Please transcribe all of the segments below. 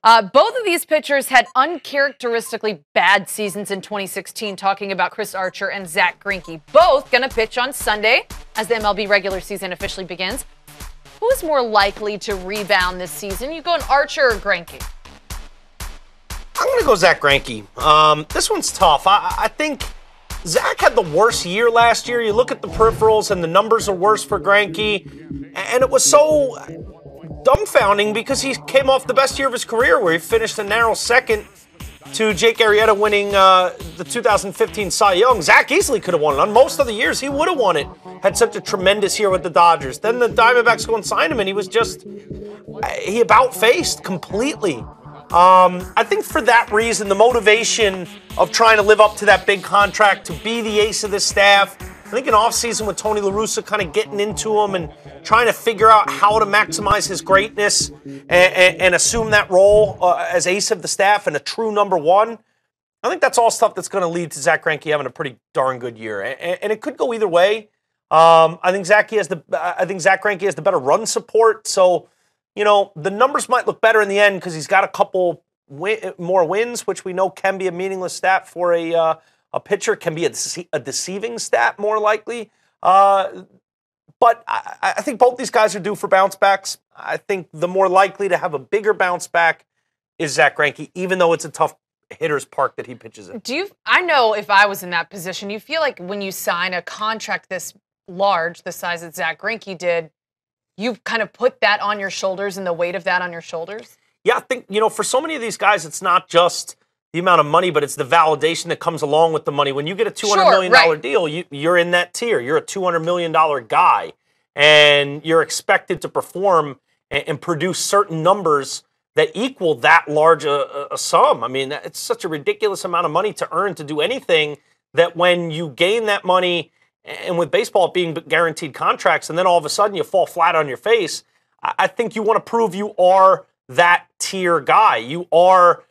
Both of these pitchers had uncharacteristically bad seasons in 2016, talking about Chris Archer and Zack Greinke. Both going to pitch on Sunday as the MLB regular season officially begins. Who is more likely to rebound this season? You going Archer or Greinke? I'm going to go Zack Greinke. This one's tough. I think Zack had the worst year last year. You look at the peripherals and the numbers are worse for Greinke. And it was so dumbfounding because he came off the best year of his career where he finished a narrow second to Jake Arrieta winning the 2015 Cy Young. Zack easily could have won it. On most of the years, he would have won it. Had such a tremendous year with the Dodgers. Then the Diamondbacks go and sign him, and he about-faced completely. I think for that reason, the motivation of trying to live up to that big contract, to be the ace of the staff, I think an offseason with Tony La Russa kind of getting into him and trying to figure out how to maximize his greatness and assume that role as ace of the staff and a true number one. I think that's all stuff that's going to lead to Zack Greinke having a pretty darn good year. And it could go either way. I think Zack Greinke has the better run support. So, you know, the numbers might look better in the end because he's got a couple more wins, which we know can be a meaningless stat for a pitcher, can be a deceiving stat more likely. But I think both these guys are due for bounce backs. I think the more likely to have a bigger bounce back is Zack Greinke, even though it's a tough hitter's park that he pitches in. I know if I was in that position, you feel like when you sign a contract this large, the size that Zack Greinke did, you've kind of put that on your shoulders and the weight of that on your shoulders? Yeah, I think, you know, for so many of these guys, it's not just the amount of money, but it's the validation that comes along with the money. When you get a $200 million deal, you're in that tier. You're a $200 million guy, and you're expected to perform and produce certain numbers that equal that large a sum. I mean, it's such a ridiculous amount of money to earn to do anything that when you gain that money, and with baseball being guaranteed contracts, and then all of a sudden you fall flat on your face, I think you want to prove you are that tier guy. You are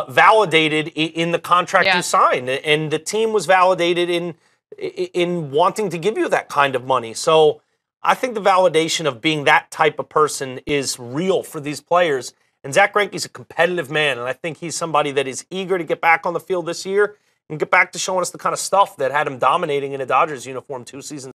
validated in the contract you signed, and the team was validated in wanting to give you that kind of money. So I think the validation of being that type of person is real for these players. And Zack Greinke's a competitive man, and I think he's somebody that is eager to get back on the field this year and get back to showing us the kind of stuff that had him dominating in a Dodgers uniform 2 seasons